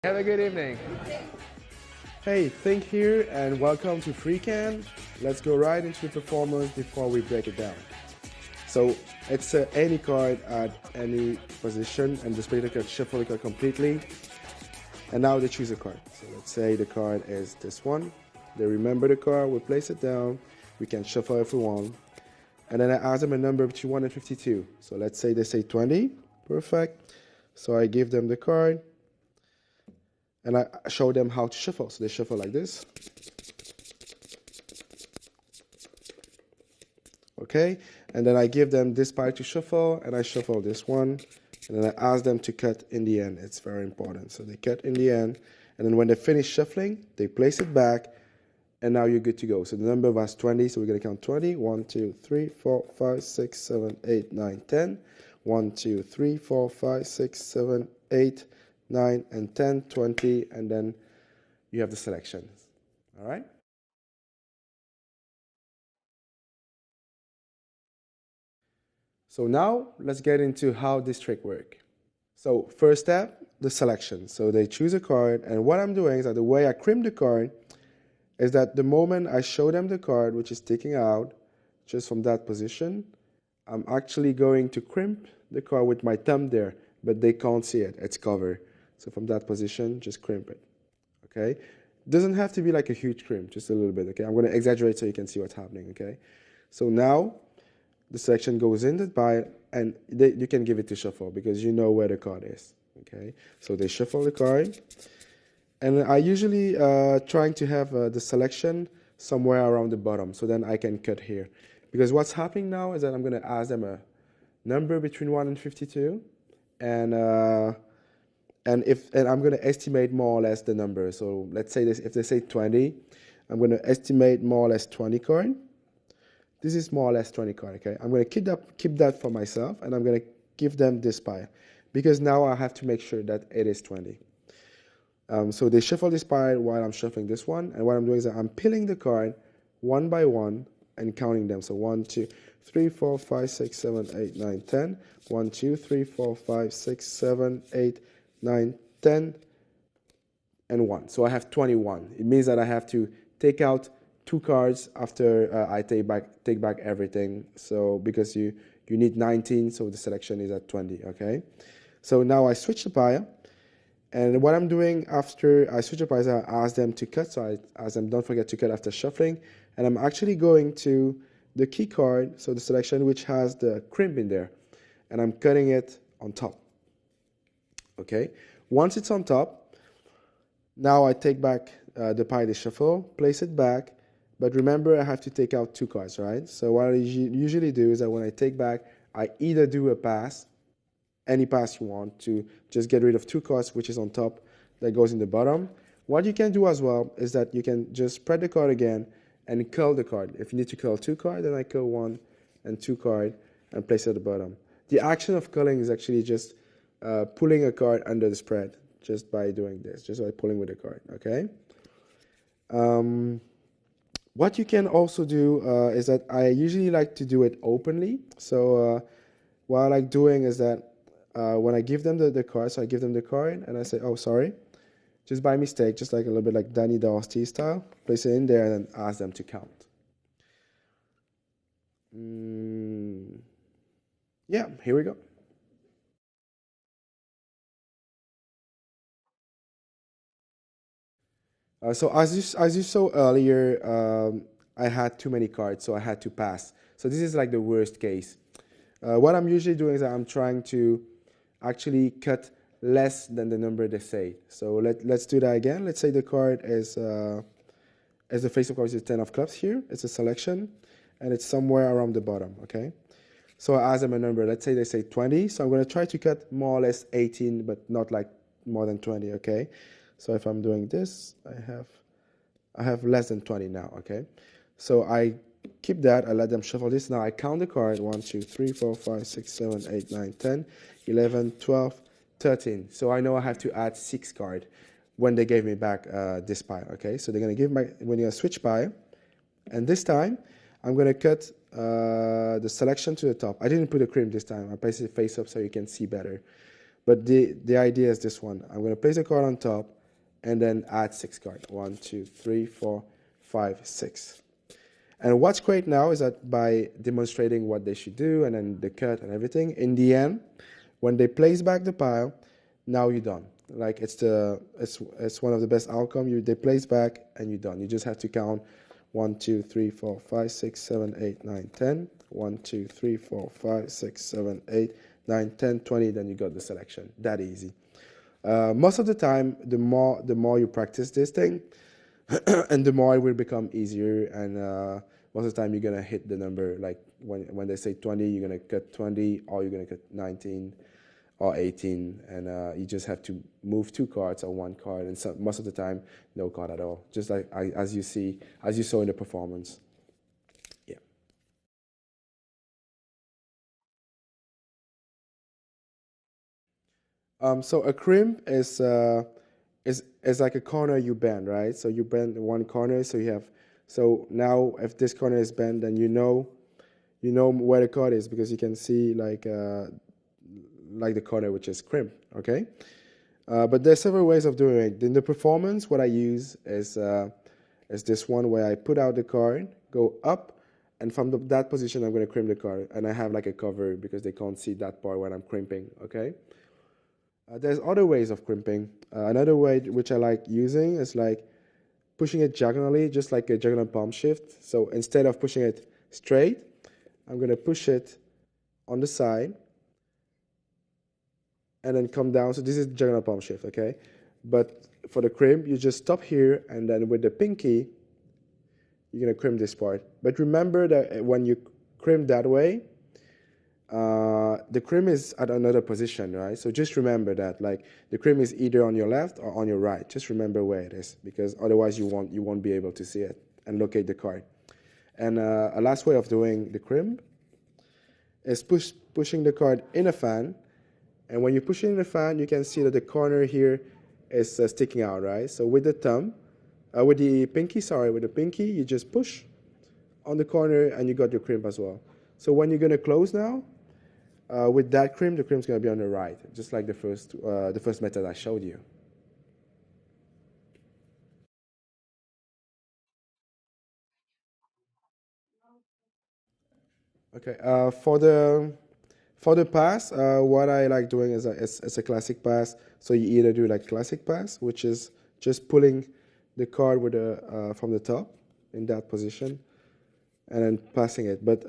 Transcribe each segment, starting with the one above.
Have a good evening. Hey, Think here and welcome to FreeCan. Let's go right into the performance before we break it down. So it's any card at any position and the player can shuffle the card completely. And now they choose a card. So let's say the card is this one. They remember the card, we place it down. We can shuffle if we want. And then I ask them a number between 1 and 52. So let's say they say 20. Perfect. So I give them the card. And I show them how to shuffle. So they shuffle like this. Okay, and then I give them this pile to shuffle, and I shuffle this one, and then I ask them to cut in the end. It's very important. So they cut in the end, and then when they finish shuffling, they place it back, and now you're good to go. So the number was 20, so we're going to count 20. 1, 2, 3, 4, 5, 6, 7, 8, 9, 10. 1, 2, 3, 4, 5, 6, 7, 8, 9, and 10, 20, and then you have the selections. All right? So now let's get into how this trick works. So first step, the selection. So they choose a card, and what I'm doing is that the way I crimp the card is that the moment I show them the card, which is sticking out just from that position, I'm actually going to crimp the card with my thumb there, but they can't see it. It's covered. So from that position, just crimp it. Okay? Doesn't have to be like a huge crimp, just a little bit. Okay? I'm going to exaggerate so you can see what's happening. Okay? So now the selection goes in the pile, and you can give it to shuffle because you know where the card is. Okay? So they shuffle the card. And I usually trying to have the selection somewhere around the bottom, so then I can cut here. Because what's happening now is that I'm going to ask them a number between 1 and 52, and I'm going to estimate more or less the number. So let's say this, if they say 20, I'm going to estimate more or less 20 coin. This is more or less 20 coin. Okay, I'm going to keep that for myself, and I'm going to give them this pile, because now I have to make sure that it is 20. So they shuffle this pile while I'm shuffling this one, and what I'm doing is that I'm peeling the card one by one and counting them. So 1, 2, 3, 4, 5, 6, 7, 8, 9, 10. 1, 2, 3, 4, 5, 6, 7, 8, 9, 10, and 1. So I have 21. It means that I have to take out 2 cards after I take back everything. So because you need 19, so the selection is at 20. Okay. So now I switch the pile. And what I'm doing after I switch up is I ask them to cut. So I ask them, don't forget to cut after shuffling. And I'm actually going to the key card, so the selection which has the crimp in there. And I'm cutting it on top. Okay. Once it's on top, now I take back the pile they shuffle, place it back. But remember, I have to take out 2 cards, right? So what I usually do is that when I take back, I either do a pass, any pass you want, to just get rid of 2 cards, which is on top, that goes in the bottom. What you can do as well is that you can just spread the card again and curl the card. If you need to curl 2 cards, then I curl 1 and 2 cards and place it at the bottom. The action of curling is actually just pulling a card under the spread, just by doing this, just by pulling with the card, okay? What you can also do is that I usually like to do it openly. So what I like doing is that when I give them the card, so I give them the card and I say, oh, sorry, just by mistake, just like a little bit like Danny Darcy style, place it in there and then ask them to count. Yeah, here we go. So as you saw earlier, I had too many cards, so I had to pass. So this is like the worst case. What I'm usually doing is that I'm trying to actually cut less than the number they say. So let's do that again. Let's say the card is, as the face of cards is 10 of clubs here. It's a selection, and it's somewhere around the bottom, okay? So I ask them a number. Let's say they say 20. So I'm going to try to cut more or less 18, but not like more than 20, okay? So if I'm doing this, I have less than 20 now, okay? So I keep that. I let them shuffle this. Now I count the card. 1, 2, 3, 4, 5, 6, 7, 8, 9, 10, 11, 12, 13. So I know I have to add 6 cards when they gave me back this pile, okay? So they're going to give my, when you switch pile, and this time I'm going to cut the selection to the top. I didn't put a crimp this time. I placed it face up so you can see better. But the idea is this one. I'm going to place a card on top and then add 6 cards. 1, 2, 3, 4, 5, 6. And what's great now is that by demonstrating what they should do and then the cut and everything, in the end, when they place back the pile, now you're done. Like it's one of the best outcome. They place back and you're done. You just have to count 1, 2, 3, 4, 5, 6, 7, 8, 9, 10. 1, 2, 3, 4, 5, 6, 7, 8, 9, 10, 20. Then you got the selection. That easy. Most of the time, the more you practice this thing, and the more it will become easier. And most of the time, you're gonna hit the number. Like when they say 20, you're gonna cut 20, or you're gonna cut 19 or 18, and you just have to move 2 cards or 1 card. And so most of the time, no card at all. Just like as you saw in the performance. Yeah. So a crimp is like a corner you bend, right? So you bend one corner, so now if this corner is bent, then you know where the card is because you can see like the corner which is crimp, okay? But there's several ways of doing it. In the performance, what I use is this one where I put out the card, go up, and from that position I'm going to crimp the card, and I have like a cover because they can't see that part when I'm crimping, okay? There's other ways of crimping. Another way which I like using is like pushing it diagonally, just like a diagonal palm shift. So instead of pushing it straight, I'm going to push it on the side and then come down. So this is diagonal palm shift, okay? But for the crimp, you just stop here, and then with the pinky, you're going to crimp this part. But remember that when you crimp that way, the crimp is at another position, right? So just remember that, like the crimp is either on your left or on your right. Just remember where it is, because otherwise you won't be able to see it and locate the card. And a last way of doing the crimp is pushing the card in a fan. And when you push it in the fan, you can see that the corner here is sticking out, right? So with the with the pinky, you just push on the corner and you got your crimp as well. So when you're going to close now, with that crimp, the crimp's going to be on the right, just like the first method I showed you. Okay, for the pass, what I like doing is it's a classic pass. So you either do like classic pass, which is just pulling the card with from the top in that position, and then passing it. But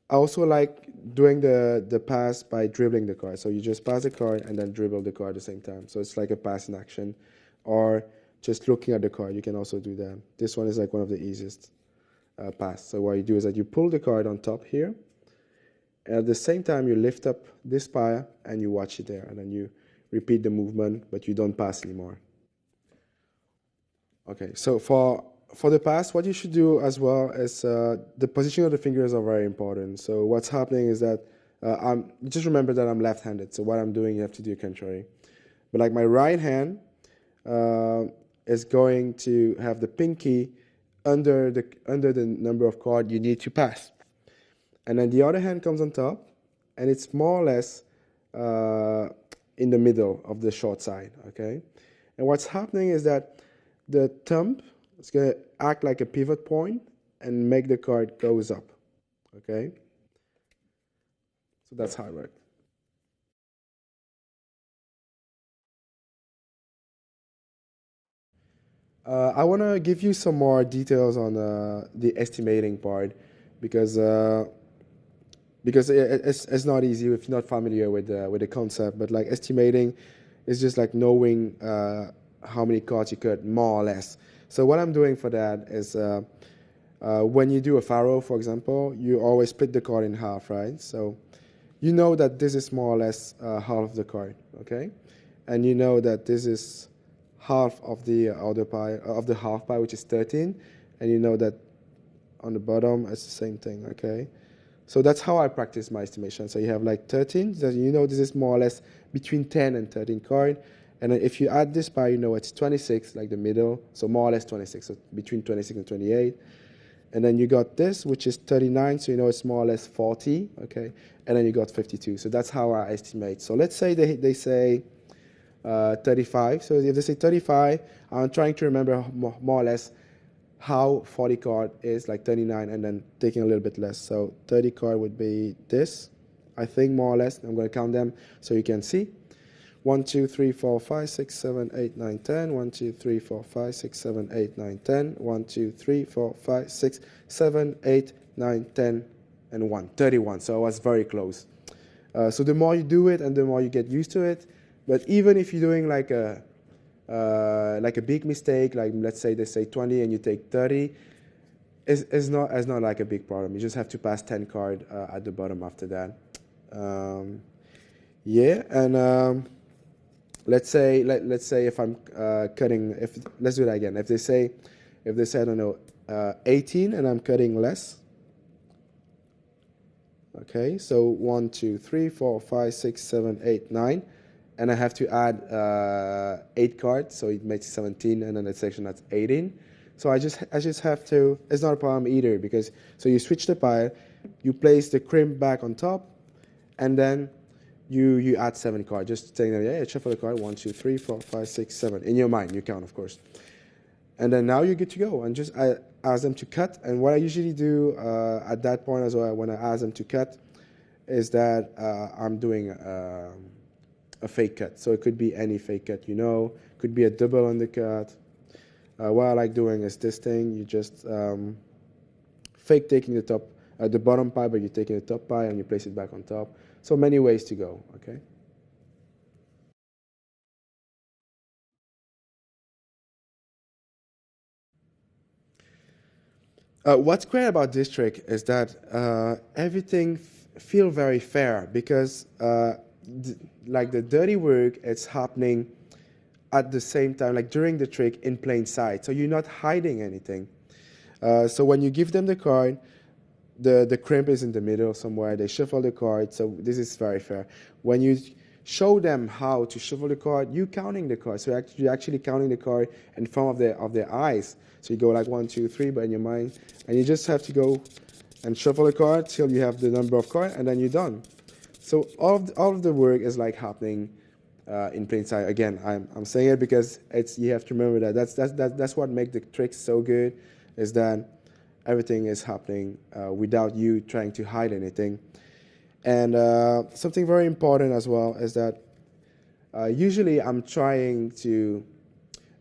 I also like doing the pass by dribbling the card. So you just pass the card and then dribble the card at the same time. So it's like a pass in action, or just looking at the card. You can also do that. This one is like one of the easiest pass. So what you do is that you pull the card on top here, and at the same time you lift up this pile and you watch it there, and then you repeat the movement, but you don't pass anymore. Okay, so for the pass, what you should do as well is the position of the fingers are very important. So what's happening is that just remember that I'm left-handed. So what I'm doing, you have to do contrary. But like my right hand is going to have the pinky under the number of cards you need to pass, and then the other hand comes on top, and it's more or less in the middle of the short side. Okay, and what's happening is that the thumb is going to act like a pivot point and make the card goes up. Okay, so that's how it works. I want to give you some more details on the estimating part, because it's not easy if you're not familiar with the concept. But like estimating is just like knowing how many cards you cut, more or less. So what I'm doing for that is when you do a faro, for example, you always split the card in half, right? So you know that this is more or less half of the card, okay? And you know that this is half of the other pie of the half pie, which is 13, and you know that on the bottom it's the same thing, okay? So that's how I practice my estimation. So you have like 13, so you know this is more or less between 10 and 13 card. And then if you add this pie, you know it's 26, like the middle, so more or less 26, so between 26 and 28. And then you got this, which is 39, so you know it's more or less 40, okay? And then you got 52. So that's how I estimate. So let's say they say 35. So if they say 35, I'm trying to remember more or less how 40 card is, like 39, and then taking a little bit less. So 30 card would be this, I think, more or less. I'm going to count them so you can see. 1, 2, 3, 4, 5, 6, 7, 8, 9, 10. 1, 2, 3, 4, 5, 6, 7, 8, 9, 10. 1, 2, 3, 4, 5, 6, 7, 8, 9, 10, and 1. 31. So I was very close. So the more you do it and the more you get used to it. But even if you're doing like a big mistake, like let's say they say 20 and you take 30, it's not like a big problem. You just have to pass 10 card at the bottom after that. Yeah, and let's say if I'm cutting, let's do that again. If they say I don't know 18 and I'm cutting less. Okay, so 1, 2, 3, 4, 5, 6, 7, 8, 9. And I have to add 8 cards, so it makes 17, and then the section that's 18. So I just have to, it's not a problem either, because, so you switch the pile, you place the crimp back on top, and then you add 7 cards, just saying that, yeah, shuffle the card, 1, 2, 3, 4, 5, 6, 7, in your mind, you count, of course. And then now you're good to go, and just I ask them to cut, and what I usually do at that point as well, when I ask them to cut, is that I'm doing a fake cut. So it could be any fake cut, you know, could be a double undercut. What I like doing is this thing, you just fake taking the bottom pie, but you're taking the top pie and you place it back on top. So many ways to go, okay? What's great about this trick is that everything feel very fair because like the dirty work, it's happening at the same time, like during the trick in plain sight. So you're not hiding anything. So when you give them the card, the crimp is in the middle somewhere. They shuffle the card. So this is very fair. When you show them how to shuffle the card, you counting the card. So you're actually counting the card in front of their eyes. So you go like 1, 2, 3, but in your mind, and you just have to go and shuffle the card till you have the number of cards, and then you're done. So all of the work is like happening in plain sight. Again, I'm saying it because you have to remember that that's what makes the trick so good, is that everything is happening without you trying to hide anything. And something very important as well is that usually I'm trying to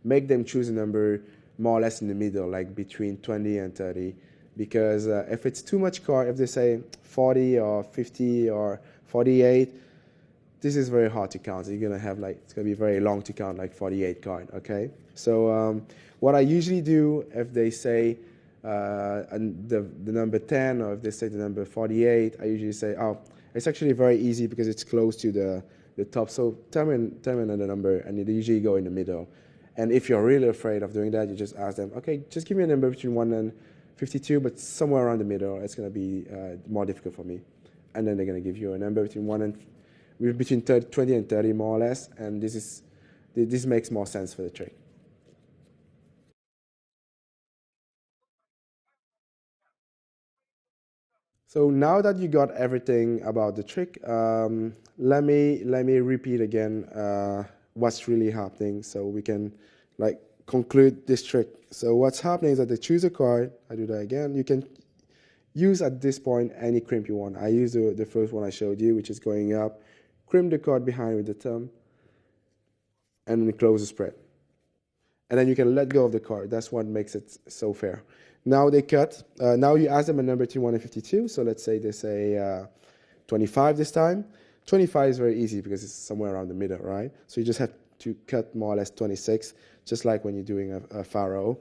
make them choose a number more or less in the middle, like between 20 and 30. Because if it's too much card, if they say 40 or 50 or 48, this is very hard to count. So you're going to have it's going to be very long to count, like 48 card, okay? So what I usually do if they say the number 10 or if they say the number 48, I usually say, oh, it's actually very easy because it's close to the top. So tell me another number, and they usually go in the middle. And if you're really afraid of doing that, you just ask them, okay, just give me a number between 1 and 52, but somewhere around the middle. It's going to be more difficult for me. And then they're going to give you a number between 20 and 30, more or less. And this makes more sense for the trick. So now that you got everything about the trick, let me repeat again what's really happening, so we can conclude this trick. So what's happening is that they choose a card. I do that again. You can use at this point any crimp you want. I use the first one I showed you, which is going up. Crimp the card behind with the thumb, and then close the spread. And then you can let go of the card. That's what makes it so fair. Now they cut. Now you ask them a number between 1 and 52. So let's say they say 25 this time. 25 is very easy because it's somewhere around the middle, right? So you just have to cut more or less 26, just like when you're doing a pharaoh.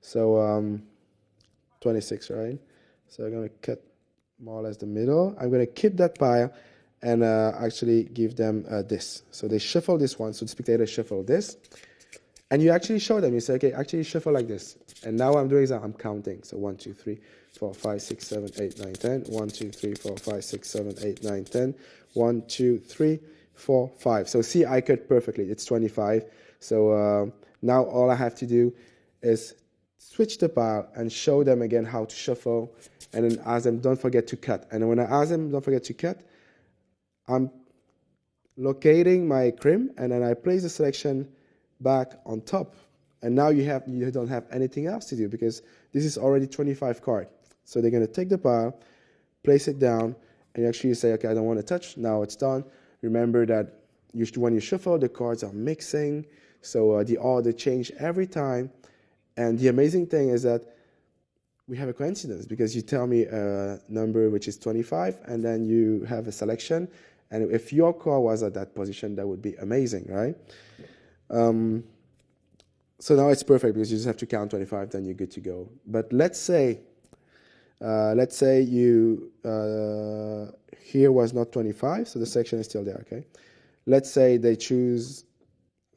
So 26, right? So I'm going to cut more or less the middle. I'm going to keep that pile and actually give them this. So they shuffle this one. So the spectator shuffle this. And you actually show them. You say, okay, actually shuffle like this. And now what I'm doing is I'm counting. So 1, 2, 3, 4, 5, 6, 7, 8, 9, 10. 1, 2, 3, 4, 5, 6, 7, 8, 9, 10. 1, 2, 3, 4, 5. So see, I cut perfectly. It's 25. So now all I have to do is switch the pile and show them again how to shuffle, and then ask them don't forget to cut. And when I ask them don't forget to cut, I'm locating my crimp, and then I place the selection back on top. And now you don't have anything else to do because this is already 25 card. So they're going to take the pile, place it down, and actually say, okay, I don't want to touch. Now it's done. Remember that when you shuffle, the cards are mixing, so the order change every time. And the amazing thing is that we have a coincidence because you tell me a number which is 25, and then you have a selection. And if your card was at that position, that would be amazing, right? So now it's perfect because you just have to count 25, then you're good to go. But let's say you here was not 25, so the section is still there, okay? Let's say they choose,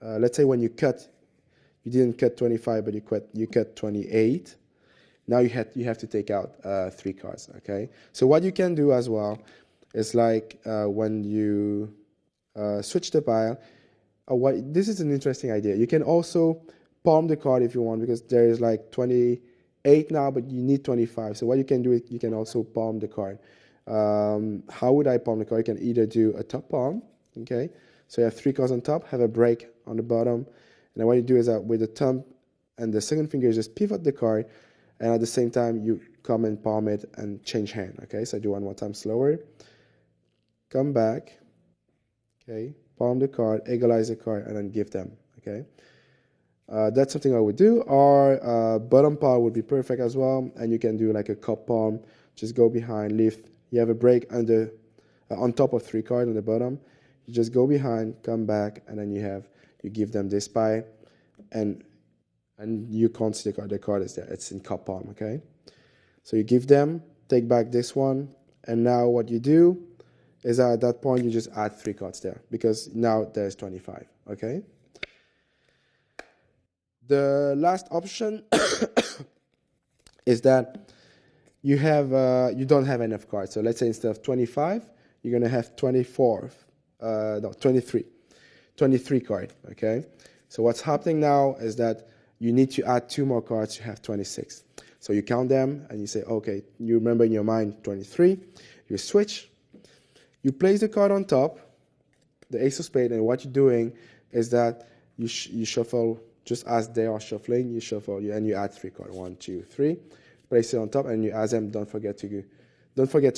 let's say when you cut, you didn't cut 25, but you cut 28. Now you have to take out 3 cards, okay? So what you can do as well is like when you switch the pile, this is an interesting idea. You can also palm the card if you want, because there is like 28 now, but you need 25. So what you can do is you can also palm the card. How would I palm the card? You can either do a top palm, okay? So you have 3 cards on top, have a break on the bottom, and then what you do is that with the thumb and the second finger, you just pivot the card, and at the same time you come and palm it and change hand, okay? So I do one more time slower. Come back, okay? Palm the card, equalize the card, and then give them, okay? That's something I would do. Or bottom palm would be perfect as well, and you can do like a cup palm. Just go behind, lift. You have a break under, on top of 3 cards on the bottom. You just go behind, come back, and then you give them this pie, and you can't see the card is there. It's in cup palm, okay? So you give them, take back this one, and now what you do is at that point you just add 3 cards there because now there's 25, okay? The last option is that you don't have enough cards. So let's say instead of 25, you're going to have 23 card, okay? So what's happening now is that you need to add 2 more cards to have 26. So you count them and you say, okay, you remember in your mind 23, you switch, you place the card on top, the ace of spades, and what you're doing is that you shuffle. Just as they are shuffling, you shuffle and you add 3 cards. 1, 2, 3. Place it on top, and you ask them, don't forget to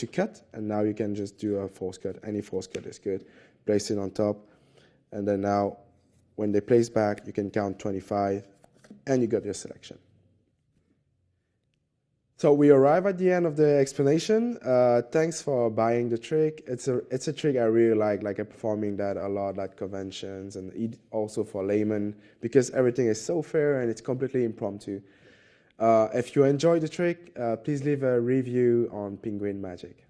cut. And now you can just do a force cut. Any force cut is good. Place it on top, and then now, when they place back, you can count 25, and you got your selection. So we arrive at the end of the explanation. Thanks for buying the trick. It's a trick I really like I'm performing that a lot at conventions and also for laymen because everything is so fair and it's completely impromptu. If you enjoyed the trick, please leave a review on Penguin Magic.